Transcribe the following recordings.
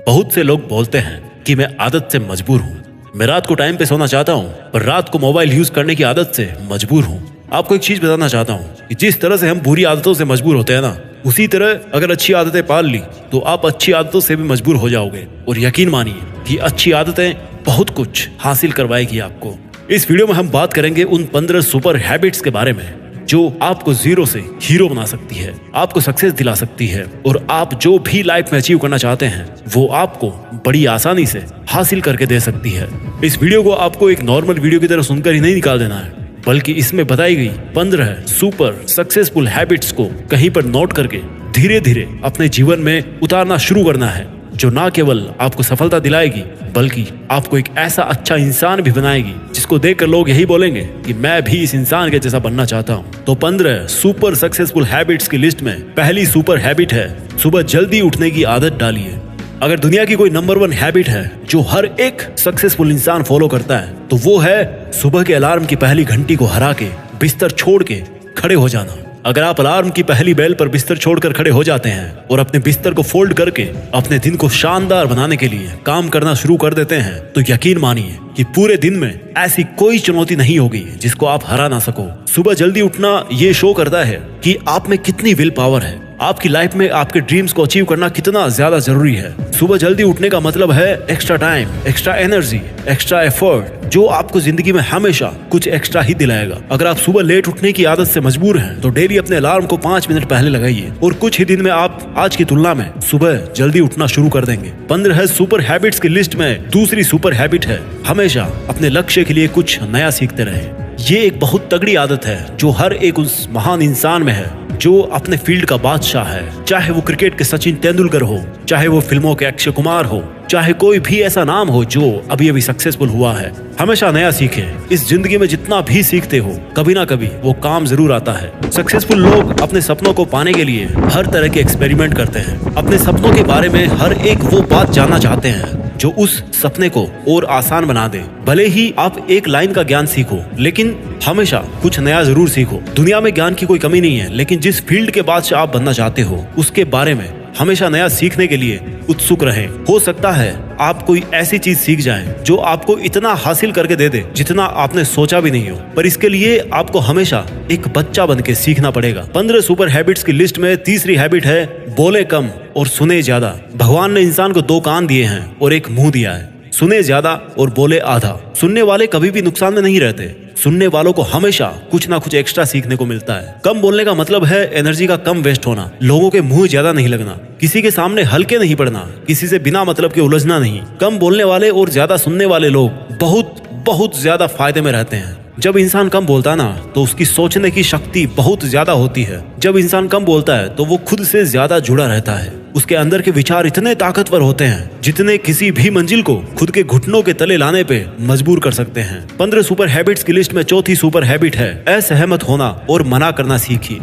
बहुत से लोग बोलते हैं कि मैं आदत से मजबूर हूँ। मैं रात को टाइम पे सोना चाहता हूँ, पर रात को मोबाइल यूज करने की आदत से मजबूर हूँ। आपको एक चीज बताना चाहता हूँ कि जिस तरह से हम बुरी आदतों से मजबूर होते हैं ना, उसी तरह अगर अच्छी आदतें पाल ली तो आप अच्छी आदतों से भी मजबूर हो जाओगे। और यकीन मानिए कि अच्छी आदतें बहुत कुछ हासिल करवाएगी आपको। इस वीडियो में हम बात करेंगे उन 15 सुपर हैबिट्स के बारे में जो आपको जीरो से हीरो बना सकती है, आपको सक्सेस दिला सकती है और आप जो भी लाइफ में अचीव करना चाहते हैं वो आपको बड़ी आसानी से हासिल करके दे सकती है। इस वीडियो को आपको एक नॉर्मल वीडियो की तरह सुनकर ही नहीं निकाल देना है, बल्कि इसमें बताई गई 15 सुपर सक्सेसफुल हैबिट्स को कहीं पर नोट करके धीरे धीरे अपने जीवन में उतारना शुरू करना है, जो ना केवल आपको सफलता दिलाएगी बल्कि आपको एक ऐसा अच्छा इंसान भी बनाएगी जिसको देखकर लोग यही बोलेंगे कि मैं भी इस इंसान के जैसा बनना चाहता हूँ। तो 15 सुपर सक्सेसफुल हैबिट्स की लिस्ट में पहली सुपर हैबिट है सुबह जल्दी उठने की आदत डालिए। अगर दुनिया की कोई नंबर 1 हैबिट है जो हर एक सक्सेसफुल इंसान फॉलो करता है तो वो है सुबह के अलार्म की पहली घंटी को हरा के बिस्तर छोड़ के खड़े हो जाना। अगर आप अलार्म की पहली बेल पर बिस्तर छोड़कर खड़े हो जाते हैं और अपने बिस्तर को फोल्ड करके अपने दिन को शानदार बनाने के लिए काम करना शुरू कर देते हैं तो यकीन मानिए कि पूरे दिन में ऐसी कोई चुनौती नहीं होगी जिसको आप हरा ना सको। सुबह जल्दी उठना ये शो करता है कि आप में कितनी विल पावर है, आपकी लाइफ में आपके ड्रीम्स को अचीव करना कितना ज्यादा जरूरी है। सुबह जल्दी उठने का मतलब है extra time, extra energy, extra effort, जो आपको जिंदगी में हमेशा कुछ एक्स्ट्रा ही दिलाएगा। अगर आप सुबह लेट उठने की आदत से मजबूर हैं तो डेली अपने अलार्म को 5 मिनट पहले लगाइए और कुछ ही दिन में आप आज की तुलना में सुबह जल्दी उठना शुरू कर देंगे। 15 सुपर हैबिट्स की लिस्ट में दूसरी सुपर हैबिट है हमेशा अपने लक्ष्य के लिए कुछ नया सीखते रहे। ये एक बहुत तगड़ी आदत है जो हर एक उस महान इंसान में है जो अपने फील्ड का बादशाह है। चाहे वो क्रिकेट के सचिन तेंदुलकर हो, चाहे वो फिल्मों के अक्षय कुमार हो, चाहे कोई भी ऐसा नाम हो जो अभी अभी सक्सेसफुल हुआ है, हमेशा नया सीखें। इस जिंदगी में जितना भी सीखते हो कभी ना कभी वो काम जरूर आता है। सक्सेसफुल लोग अपने सपनों को पाने के लिए हर तरह के एक्सपेरिमेंट करते हैं। अपने सपनों के बारे में हर एक वो बात जानना चाहते हैं जो उस सपने को और आसान बना दे। भले ही आप एक लाइन का ज्ञान सीखो, लेकिन हमेशा कुछ नया जरूर सीखो। दुनिया में ज्ञान की कोई कमी नहीं है, लेकिन जिस फील्ड के बादशाह आप बनना चाहते हो उसके बारे में हमेशा नया सीखने के लिए उत्सुक रहें। हो सकता है आप कोई ऐसी चीज सीख जाएं जो आपको इतना हासिल करके दे दे जितना आपने सोचा भी नहीं हो, पर इसके लिए आपको हमेशा एक बच्चा बन के सीखना पड़ेगा। 15 सुपर हैबिट्स की लिस्ट में तीसरी हैबिट है बोले कम और सुने ज्यादा। भगवान ने इंसान को 2 कान दिए हैं और एक मुंह दिया है। सुने ज्यादा और बोले आधा। सुनने वाले कभी भी नुकसान में नहीं रहते। सुनने वालों को हमेशा कुछ ना कुछ एक्स्ट्रा सीखने को मिलता है। कम बोलने का मतलब है एनर्जी का कम वेस्ट होना, लोगों के मुंह ज्यादा नहीं लगना, किसी के सामने हल्के नहीं पड़ना, किसी से बिना मतलब के उलझना नहीं। कम बोलने वाले और ज्यादा सुनने वाले लोग बहुत बहुत ज्यादा फायदे में रहते हैं। जब इंसान कम बोलता है ना तो उसकी सोचने की शक्ति बहुत ज्यादा होती है। जब इंसान कम बोलता है तो वो खुद से ज्यादा जुड़ा रहता है। उसके अंदर के विचार इतने ताकतवर होते हैं जितने किसी भी मंजिल को खुद के घुटनों के तले लाने पे मजबूर कर सकते हैं। 15 सुपर हैबिट्स की लिस्ट में चौथी सुपर हैबिट है असहमत होना और मना करना सीखिए।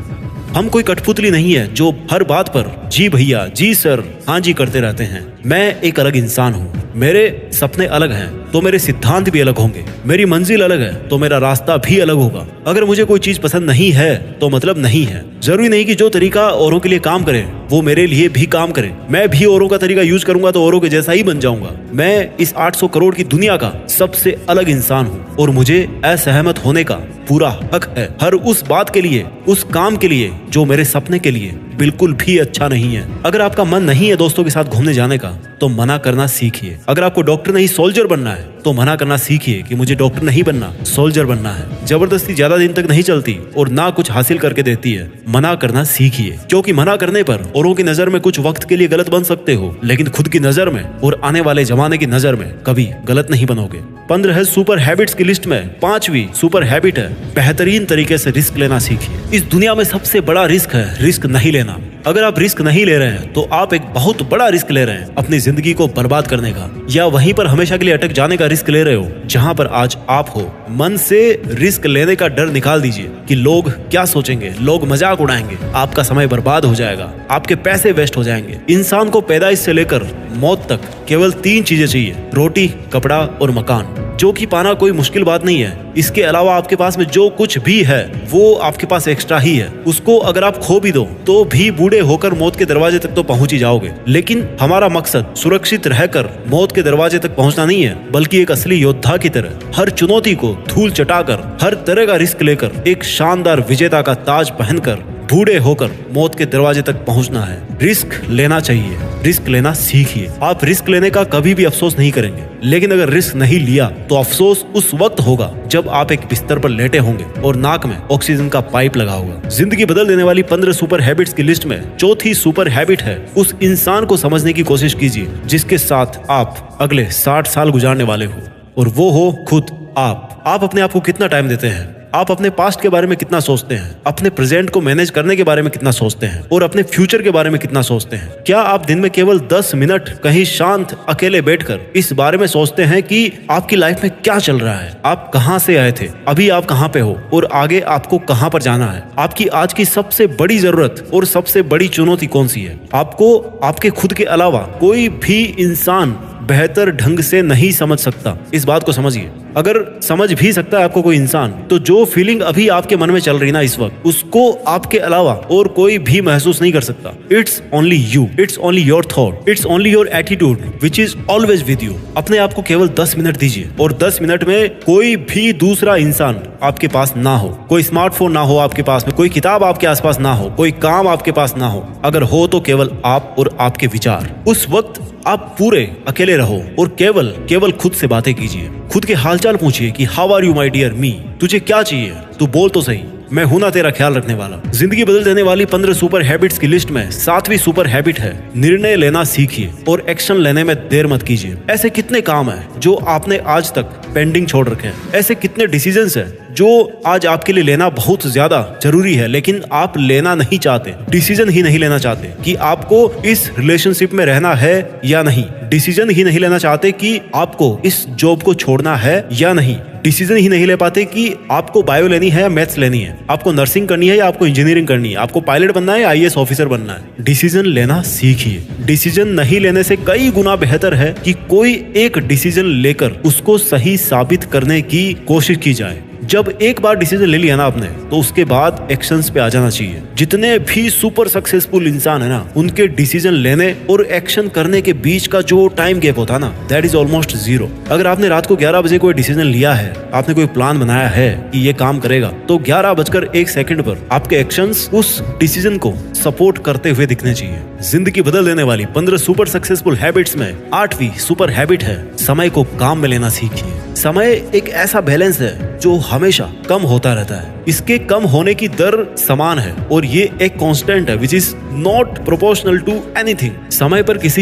हम कोई कठपुतली नहीं है जो हर बात पर जी भैया, जी सर, हाँ जी करते रहते हैं। मैं एक अलग इंसान हूँ। मेरे सपने अलग हैं तो मेरे सिद्धांत भी अलग होंगे। मेरी मंजिल अलग है तो मेरा रास्ता भी अलग होगा। अगर मुझे कोई चीज पसंद नहीं है तो मतलब नहीं है। जरूरी नहीं कि जो तरीका औरों के लिए काम करे वो मेरे लिए भी काम करे। मैं भी औरों का तरीका यूज करूंगा तो औरों के जैसा ही बन जाऊंगा। मैं इस 800 करोड़ की दुनिया का सबसे अलग इंसान हूँ और मुझे असहमत होने का पूरा हक है हर उस बात के लिए, उस काम के लिए जो मेरे सपने के लिए बिल्कुल भी अच्छा नहीं है। अगर आपका मन नहीं है दोस्तों के साथ घूमने जाने का तो मना करना सीखिए। अगर आपको डॉक्टर नहीं सोल्जर बनना है तो मना करना सीखिए कि मुझे डॉक्टर नहीं बनना, सोल्जर बनना है। जबरदस्ती ज्यादा दिन तक नहीं चलती और ना कुछ हासिल करके देती है। मना करना सीखिए, क्योंकि मना करने पर औरों की नजर में कुछ वक्त के लिए गलत बन सकते हो, लेकिन खुद की नजर में और आने वाले जमाने की नजर में कभी गलत नहीं बनोगे। 15 सुपर हैबिट्स की लिस्ट में 5वीं सुपर हैबिट है बेहतरीन तरीके से रिस्क लेना सीखिए। इस दुनिया में सबसे बड़ा रिस्क है रिस्क नहीं लेना। अगर आप रिस्क नहीं ले रहे हैं तो आप एक बहुत बड़ा रिस्क ले रहे हैं अपनी जिंदगी को बर्बाद करने का, या वहीं पर हमेशा के लिए अटक जाने का रिस्क ले रहे हो जहां पर आज आप हो। मन से रिस्क लेने का डर निकाल दीजिए कि लोग क्या सोचेंगे, लोग मजाक उड़ाएंगे, आपका समय बर्बाद हो जाएगा, आपके पैसे वेस्ट हो जाएंगे। इंसान को पैदाइश से लेकर मौत तक केवल 3 चीजें चाहिए, रोटी, कपड़ा और मकान। जो कि पाना कोई मुश्किल बात नहीं है। इसके अलावा आपके पास में जो कुछ भी है वो आपके पास एक्स्ट्रा ही है। उसको अगर आप खो भी दो तो भी बूढ़े होकर मौत के दरवाजे तक तो पहुंच ही जाओगे। लेकिन हमारा मकसद सुरक्षित रहकर मौत के दरवाजे तक पहुंचना नहीं है, बल्कि एक असली योद्धा की तरह हर चुनौती को धूल चटाकर, हर तरह का रिस्क लेकर, एक शानदार विजेता का ताज पहनकर बूढ़े होकर मौत के दरवाजे तक पहुंचना है। रिस्क लेना चाहिए, रिस्क लेना सीखिए। आप रिस्क लेने का कभी भी अफसोस नहीं करेंगे, लेकिन अगर रिस्क नहीं लिया तो अफसोस उस वक्त होगा जब आप एक बिस्तर पर लेटे होंगे और नाक में ऑक्सीजन का पाइप लगा होगा। जिंदगी बदल देने वाली 15 सुपर हैबिट्स की लिस्ट में चौथी सुपर हैबिट है, उस इंसान को समझने की कोशिश कीजिए जिसके साथ आप अगले 60 साल गुजारने वाले हो, और वो हो खुद आप। आप अपने आप को कितना टाइम देते हैं? आप अपने पास्ट के बारे में कितना सोचते हैं? अपने प्रेजेंट को मैनेज करने के बारे में कितना सोचते हैं? और अपने फ्यूचर के बारे में कितना सोचते हैं? क्या आप दिन में केवल 10 मिनट कहीं शांत अकेले बैठकर इस बारे में सोचते हैं कि आपकी लाइफ में क्या चल रहा है? आप कहां से आए थे, अभी आप कहां पे हो और आगे आपको कहां पर जाना है? आपकी आज की सबसे बड़ी जरूरत और सबसे बड़ी चुनौती कौन सी है? आपको आपके खुद के अलावा कोई भी इंसान बेहतर ढंग से नहीं समझ सकता। इस बात को समझिए। अगर समझ भी सकता है आपको कोई इंसान, तो जो फीलिंग अभी आपके मन में चल रही ना इस वक्त, उसको आपके अलावा और कोई भी महसूस नहीं कर सकता। It's only you, it's only your thought, it's only your attitude which is always with you. अपने आप को केवल 10 मिनट दीजिए, और 10 मिनट में कोई भी दूसरा इंसान आपके पास ना हो, कोई स्मार्टफोन ना हो आपके पास में, कोई किताब आपके आसपास ना हो, कोई काम आपके पास ना हो। अगर हो तो केवल आप और आपके विचार। उस वक्त आप पूरे अकेले रहो और केवल खुद से बातें कीजिए। खुद के हालचाल पूछिए कि how are you my dear me, तुझे क्या चाहिए, तू बोल तो सही, मैं हूं ना तेरा ख्याल रखने वाला। जिंदगी बदल देने वाली 15 सुपर हैबिट्स की लिस्ट में 7वीं सुपर हैबिट है, निर्णय लेना सीखिए और एक्शन लेने में देर मत कीजिए। ऐसे कितने काम हैं जो आपने आज तक पेंडिंग छोड़ रखे हैं? ऐसे कितने डिसीजंस हैं जो आज आपके लिए लेना बहुत ज्यादा जरूरी है, लेकिन आप लेना नहीं चाहते, डिसीजन ही नहीं लेना चाहते कि आपको इस रिलेशनशिप में रहना है या नहीं, डिसीजन ही नहीं लेना चाहते कि आपको इस जॉब को छोड़ना है या नहीं, डिसीजन ही नहीं ले पाते कि आपको बायो लेनी है या मैथ्स लेनी है, आपको नर्सिंग करनी है या आपको इंजीनियरिंग करनी है, आपको पायलट बनना है या आईएएस ऑफिसर बनना है। डिसीजन लेना सीखिए। डिसीजन नहीं लेने से कई गुना बेहतर है कि कोई एक डिसीजन लेकर उसको सही साबित करने की कोशिश की जाए। जब एक बार डिसीजन ले लिया ना आपने, तो उसके बाद एक्शंस पे आ जाना चाहिए। जितने भी सुपर सक्सेसफुल इंसान है ना, उनके डिसीजन लेने और एक्शन करने के बीच का जो टाइम गैप होता है ना, दैट इज ऑलमोस्ट 0। अगर आपने रात को 11 बजे कोई डिसीजन लिया है, आपने कोई प्लान बनाया है कि ये काम करेगा, तो 11:01 पर आपके एक्शंस उस डिसीजन को सपोर्ट करते हुए दिखने चाहिए। जिंदगी बदल देने वाली 15 सुपर सक्सेसफुल हैबिट्स में 8वीं सुपर हैबिट है, समय को काम में लेना सीखिए। समय एक ऐसा बैलेंस है जो हमेशा कम होता रहता है। इसके कम होने की दर समान है और ये एक कांस्टेंट है which is not proportional to anything. समय पर किसी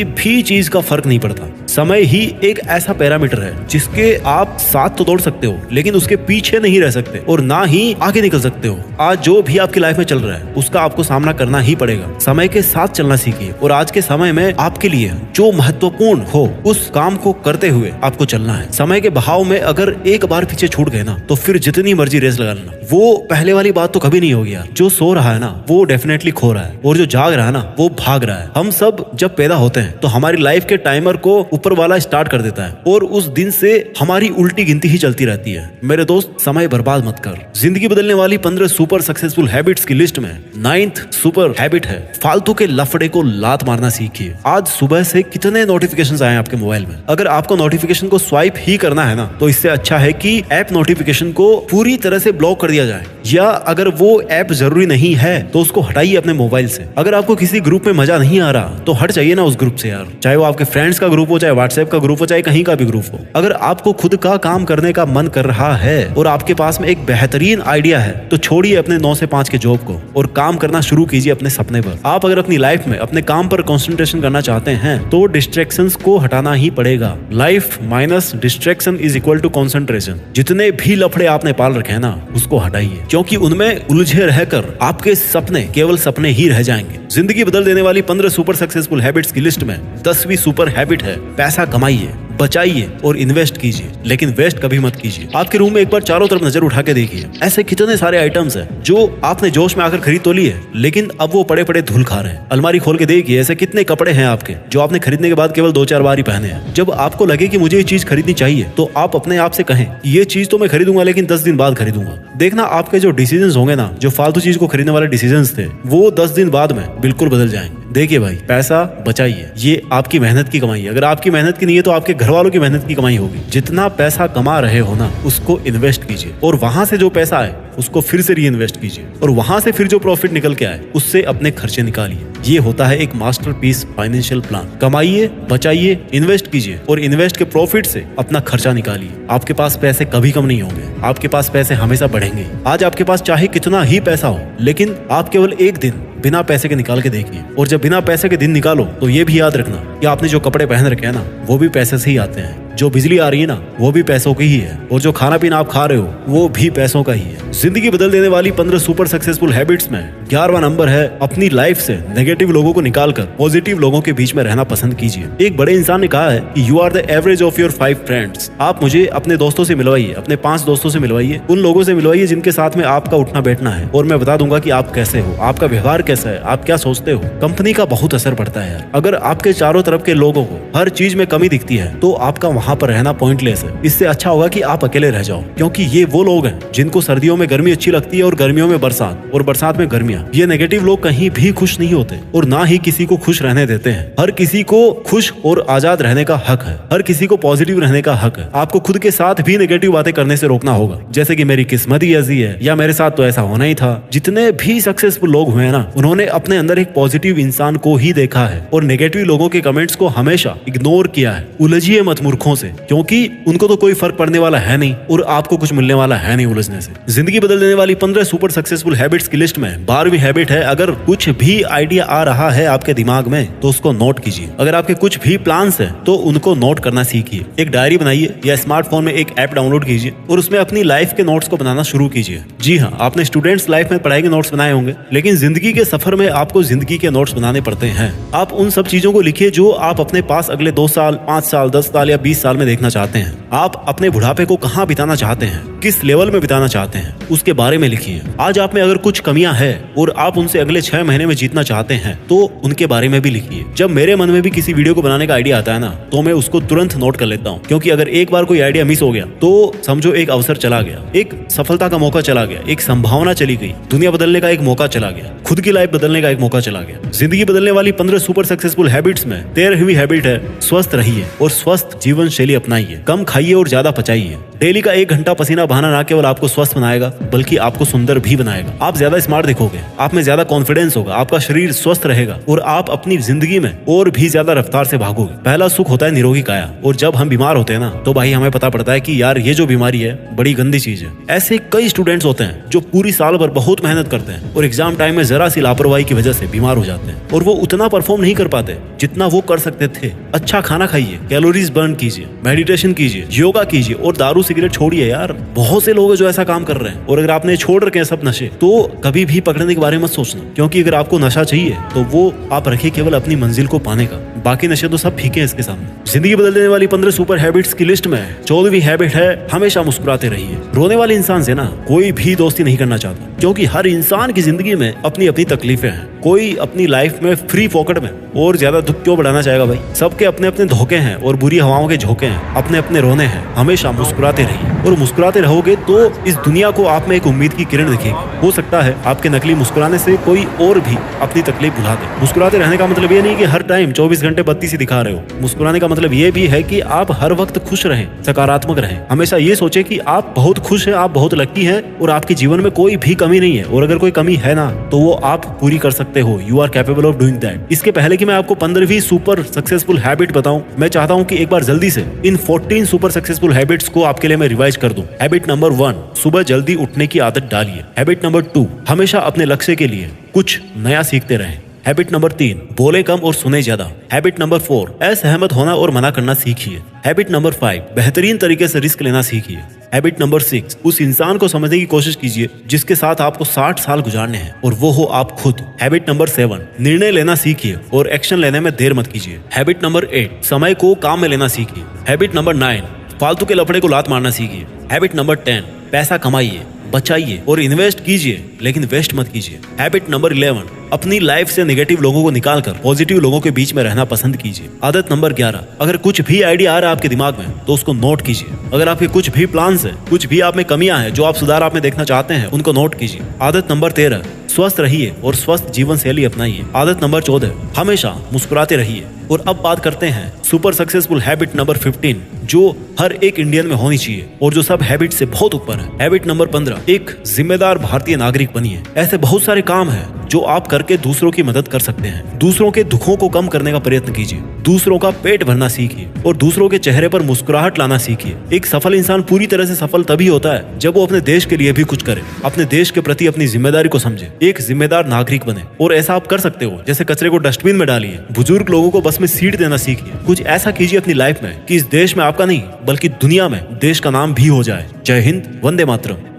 भी चीज का फर्क नहीं पड़ता। समय ही एक ऐसा पैरामीटर है जिसके आप साथ तो दौड़ सकते हो, लेकिन उसके पीछे नहीं रह सकते और ना ही आगे निकल सकते हो। आज जो भी आपकी लाइफ में चल रहा है उसका आपको सामना करना ही पड़ेगा। समय के साथ चलना सीखिए और आज के समय में आपके लिए जो महत्वपूर्ण हो उस काम को करते हुए आपको चलना है। समय के बहाव में अगर एक बार पीछे छूट गए ना, तो फिर जितनी मर्जी रेस लगा लेना, वो पहले वाली बात तो कभी नहीं होगी यार। जो सो रहा है ना वो डेफिनेटली खो रहा है, और जो जाग रहा है ना वो भाग रहा है। हम सब जब पैदा होते हैं तो हमारी लाइफ के टाइमर को ऊपर वाला स्टार्ट कर देता है और उस दिन से हमारी उल्टी गिनती ही चलती रहती है। मेरे दोस्त, समय बर्बाद मत कर। जिंदगी बदलने वाली 15 सुपर सक्सेसफुल हैबिट्स की लिस्ट में 9th सुपर हैबिट है, फालतू के लफड़े को लात मारना सीखिए। आज सुबह से कितने नोटिफिकेशंस आए आपके मोबाइल में। अगर आपको नोटिफिकेशन को स्वाइप ही करना है ना, तो इससे अच्छा है कि ऐप नोटिफिकेशन को पूरी तरह से ब्लॉक कर दिया जाए, या अगर वो ऐप जरूरी नहीं है तो उसको हटाइए अपने मोबाइल से। अगर आपको किसी ग्रुप में मजा नहीं आ रहा तो हट जाइए ना उस ग्रुप से यार। चाहे वो आपके फ्रेंड्स का ग्रुप हो, चाहे व्हाट्सएप का ग्रुप हो, चाहे कहीं का भी ग्रुप हो। अगर आपको खुद का काम करने का मन कर रहा है और आपके पास में एक बेहतरीन आइडिया है, तो छोड़िए अपने 9 से 5 के जॉब को और काम करना शुरू कीजिए अपने सपने पर। आप अगर अपनी लाइफ में अपने काम पर कंसंट्रेशन करना चाहते हैं तो डिस्ट्रैक्शंस को हटाना ही पड़ेगा। Life minus distraction is equal to concentration. जितने भी लफड़े आपने पाल रखे हैं ना, उसको हटाइए, क्योंकि उनमें उलझे रहकर आपके सपने केवल सपने ही रह जाएंगे। जिंदगी बदल देने वाली 15 सुपर सक्सेसफुल हैबिट्स की लिस्ट में 10वीं सुपर हैबिट है, पैसा कमाइए, बचाइए और इन्वेस्ट कीजिए, लेकिन वेस्ट कभी मत कीजिए। आपके रूम में एक बार चारों तरफ नजर उठा के देखिए, ऐसे कितने सारे आइटम्स हैं जो आपने जोश में आकर खरीद तो लिए, लेकिन अब वो पड़े पड़े धूल खा रहे हैं। अलमारी खोल के देखिए, ऐसे कितने कपड़े हैं आपके जो आपने खरीदने के बाद केवल 2-4 बार ही पहने हैं। जब आपको लगे कि मुझे ये चीज खरीदनी चाहिए, तो आप अपने आप से कहें ये चीज तो मैं खरीदूंगा, लेकिन 10 दिन बाद खरीदूंगा। देखना आपके जो डिसीजंस होंगे ना, जो फालतू चीज को खरीदने वाले डिसीजंस थे, वो 10 दिन बाद में बिल्कुल बदल जाएंगे। देखिए भाई, पैसा बचाइए, ये आपकी मेहनत की कमाई है। अगर आपकी मेहनत की नहीं है तो आपके घर वालों की मेहनत की कमाई होगी। जितना पैसा कमा रहे हो ना, उसको इन्वेस्ट कीजिए, और वहां से जो पैसा आए उसको फिर से री इन्वेस्ट कीजिए, और वहां से फिर जो प्रॉफिट निकल के आए उससे अपने खर्चे निकालिए। ये होता है एक मास्टरपीस फाइनेंशियल प्लान। कमाइए, बचाइए, इन्वेस्ट कीजिए, और इन्वेस्ट के प्रॉफिट से अपना खर्चा निकालिए। आपके पास पैसे कभी कम नहीं होंगे, आपके पास पैसे हमेशा बढ़ेंगे। आज आपके पास चाहे कितना ही पैसा हो, लेकिन आप केवल एक दिन बिना पैसे के निकाल के देखिए, और जब बिना पैसे के दिन निकालो तो ये भी याद रखना कि आपने जो कपड़े पहन रखे हैं ना, वो भी पैसे से ही आते हैं। जो बिजली आ रही है ना, वो भी पैसों की ही है, और जो खाना पीना आप खा रहे हो वो भी पैसों का ही है। जिंदगी बदल देने वाली 15 सुपर सक्सेसफुल हैबिट्स में 11वां नंबर है, अपनी लाइफ से नेगेटिव लोगों को निकालकर पॉजिटिव लोगों के बीच में रहना पसंद कीजिए। एक बड़े इंसान ने कहा है कि you are the average of your 5 friends. आप मुझे अपने दोस्तों से मिलवाइए, अपने 5 दोस्तों से मिलवाइए, उन लोगों से मिलवाइए जिनके साथ में आपका उठना बैठना है, और मैं बता दूंगा कि आप कैसे हो, आपका व्यवहार कैसा है, आप क्या सोचते हो। कंपनी का बहुत असर पड़ता है यार। अगर आपके चारों तरफ के लोगों को हर चीज में कमी दिखती है, तो आपका वहां पर रहना पॉइंटलेस है। इससे अच्छा होगा कि आप अकेले रह जाओ, क्योंकि ये वो लोग हैं जिनको सर्दियों में गर्मी अच्छी लगती है और गर्मियों में बरसात, और बरसात में गर्मियां। ये नेगेटिव लोग कहीं भी खुश नहीं होते, और ना ही किसी को खुश रहने देते हैं। हर किसी को खुश और आजाद रहने का हक है, हर किसी को पॉजिटिव रहने का हक है। आपको खुद के साथ भी नेगेटिव बातें करने से रोकना होगा, जैसे कि मेरी किस्मत ही ऐसी है, या मेरे साथ तो ऐसा होना ही था। जितने भी सक्सेसफुल लोग हुए हैं ना, उन्होंने अपने अंदर एक पॉजिटिव इंसान को ही देखा है, और नेगेटिव लोगों के कमेंट्स को हमेशा इग्नोर किया है। उलझिए मत मूर्खों से, क्योंकि उनको तो कोई फर्क पड़ने वाला है नहीं, और आपको कुछ मिलने वाला है नहीं उलझने से। जिंदगी बदल देने वाली 15 सुपर सक्सेसफुल हैबिट्स की लिस्ट में 12वीं हैबिट है, अगर कुछ भी आइडिया आ रहा है आपके दिमाग में तो उसको नोट कीजिए। अगर आपके कुछ भी प्लान्स हैं तो उनको नोट करना सीखिए। एक डायरी बनाइए, या स्मार्टफोन में एक ऐप डाउनलोड कीजिए, और उसमें अपनी लाइफ के नोट्स को बनाना शुरू कीजिए। जी हाँ, आपने स्टूडेंट्स लाइफ में पढ़ाई के नोट्स बनाए होंगे, लेकिन जिंदगी के सफर में आपको जिंदगी के नोट्स बनाने पड़ते हैं। आप उन सब चीजों को लिखिए जो आप अपने पास अगले 2 साल, 5 साल, 10 साल या 20 साल में देखना चाहते हैं। आप अपने बुढ़ापे को कहाँ बिताना चाहते हैं, किस लेवल में बिताना चाहते हैं, उसके बारे में लिखिए। आज आप में अगर कुछ कमियां हैं और आप उनसे अगले 6 महीने में जीतना चाहते हैं, तो उनके बारे में भी लिखिए। जब मेरे मन में भी किसी वीडियो को बनाने का आइडिया आता है ना, तो मैं उसको तुरंत नोट कर लेता हूँ, क्योंकि अगर एक बार कोई आइडिया मिस हो गया तो समझो एक अवसर चला गया, एक सफलता का मौका चला गया, एक संभावना चली गई, दुनिया बदलने का एक मौका चला गया, खुद की लाइफ बदलने का एक मौका चला गया। जिंदगी बदलने वाली 15 सुपर सक्सेसफुल हैबिट्स में 13वीं हैबिट है, स्वस्थ रहिए और स्वस्थ जीवन शैली अपनाइए। कम खाइए और ज्यादा पचाइए। डेली का 1 घंटा पसीना बहाना ना केवल आपको स्वस्थ बनाएगा, बल्कि आपको सुंदर भी बनाएगा। आप ज्यादा स्मार्ट दिखोगे, आप में ज्यादा कॉन्फिडेंस होगा, आपका शरीर स्वस्थ रहेगा, और आप अपनी जिंदगी में और भी ज्यादा रफ्तार से भागोगे। पहला सुख होता है निरोगी काया, और जब हम बीमार होते हैं ना, तो भाई हमें पता पड़ता है कि यार ये जो बीमारी है बड़ी गंदी चीज है। ऐसे कई स्टूडेंट्स होते हैं जो पूरी साल भर बहुत मेहनत करते हैं, और एग्जाम टाइम में जरा सी लापरवाही की वजह से बीमार हो जाते हैं, और वो उतना परफॉर्म नहीं कर पाते जितना वो कर सकते थे। अच्छा खाना खाइए, कैलोरीज बर्न कीजिए, मेडिटेशन कीजिए, योगा कीजिए, और दारू सिगरेट छोड़िए यार। बहुत से लोग हैं जो ऐसा काम कर रहे हैं, और अगर आपने छोड़ रखे हैं सब नशे, तो कभी भी पकड़ने के बारे में मत सोचना, क्योंकि अगर आपको नशा चाहिए तो वो आप रखिए केवल अपनी मंजिल को पाने का, बाकी नशे तो सब फीके हैं इसके सामने। जिंदगी बदल देने वाली 15 सुपर हैबिट्स की लिस्ट में 14वीं हैबिट है, हमेशा मुस्कुराते रहिए। रोने वाले इंसान से ना कोई भी दोस्ती नहीं करना चाहता, क्योंकि हर इंसान की जिंदगी में अपनी अपनी तकलीफें हैं। कोई अपनी लाइफ में फ्री पॉकेट में और ज्यादा दुख क्यों बढ़ाना चाहेगा भाई। सबके अपने अपने धोखे हैं और बुरी हवाओं के झोंके हैं, अपने अपने रोने हैं। हमेशा मुस्कुराते रहिए, और मुस्कुराते रहोगे तो इस दुनिया को आप में एक उम्मीद की किरण दिखेगी। हो सकता है आपके नकली मुस्कुराने से कोई और भी अपनी तकलीफ भुला दे। मुस्कुराते रहने का मतलब ये नहीं कि हर टाइम 24 घंटे बत्ती सी दिखा रहे हो। मुस्कुराने का मतलब ये भी है कि आप हर वक्त खुश रहें, सकारात्मक रहें। हमेशा ये सोचे कि आप बहुत खुश हैं, आप बहुत लकी हैं, और आपके जीवन में कोई भी कमी नहीं है, और अगर कोई कमी है ना तो वो आप पूरी कर सकते हो। You are capable of doing that. इसके पहले कि मैं आपको 15वीं सुपर सक्सेसफुल हैबिट बताऊं, मैं चाहता हूं कि एक बार जल्दी से इन 14 सुपर सक्सेसफुल हैबिट्स को आपके लिए मैं रिवाइज कर दूं। हैबिट नंबर 1, सुबह जल्दी उठने की आदत डालिए। हैबिट नंबर 2, हमेशा अपने लक्ष्य के लिए कुछ नया सीखते रहें। हैबिट नंबर 3, बोले कम और सुने ज्यादा। हैबिट नंबर 4, असहमत होना और मना करना सीखिए। हैबिट नंबर 5, बेहतरीन तरीके से रिस्क लेना सीखिए। हैबिट नंबर 6, उस इंसान को समझने की कोशिश कीजिए जिसके साथ आपको 60 साल गुजारने हैं और वो हो आप खुद। हैबिट नंबर 7, निर्णय लेना सीखिए और एक्शन लेने में देर मत कीजिए। हैबिट नंबर 8, समय को काम में लेना सीखिए। हैबिट नंबर 9, फालतू के लफड़े को लात मारना सीखिए। हैबिट नंबर 10, पैसा कमाइए, बचाइए और इन्वेस्ट कीजिए, लेकिन वेस्ट मत कीजिए। हैबिट नंबर 11, अपनी लाइफ से नेगेटिव लोगों को निकालकर पॉजिटिव लोगों के बीच में रहना पसंद कीजिए। आदत नंबर 11, अगर कुछ भी आइडिया आ रहा है आपके दिमाग में तो उसको नोट कीजिए। अगर आपके कुछ भी प्लान्स हैं, कुछ भी आप में कमियां हैं जो आप सुधार आप में देखना चाहते हैं, उनको नोट कीजिए। आदत नंबर 13, स्वस्थ रहिए और स्वस्थ जीवन शैली अपनाइए। आदत नंबर 14, हमेशा मुस्कुराते रहिए। और अब बात करते हैं सुपर सक्सेसफुल हैबिट नंबर 15, जो हर एक इंडियन में होनी चाहिए और जो सब हैबिट से बहुत ऊपर है। हैबिट नंबर 15, एक जिम्मेदार भारतीय नागरिक बनिए। ऐसे बहुत सारे काम हैं जो आप करके दूसरों की मदद कर सकते हैं। दूसरों के दुखों को कम करने का प्रयत्न कीजिए, दूसरों का पेट भरना सीखिए और दूसरों के चेहरे पर मुस्कुराहट लाना सीखिए। एक सफल इंसान पूरी तरह से सफल तभी होता है जब वो अपने देश के लिए भी कुछ करे, अपने देश के प्रति अपनी जिम्मेदारी को समझे, एक जिम्मेदार नागरिक बने। और ऐसा आप कर सकते हो, जैसे कचरे को डस्टबिन में डालिए, बुजुर्ग लोगों को बस में सीट देना सीखिए। कुछ ऐसा कीजिए अपनी लाइफ में कि इस देश में आपका नहीं बल्कि दुनिया में देश का नाम भी हो जाए। जय हिंद, वंदे मातरम।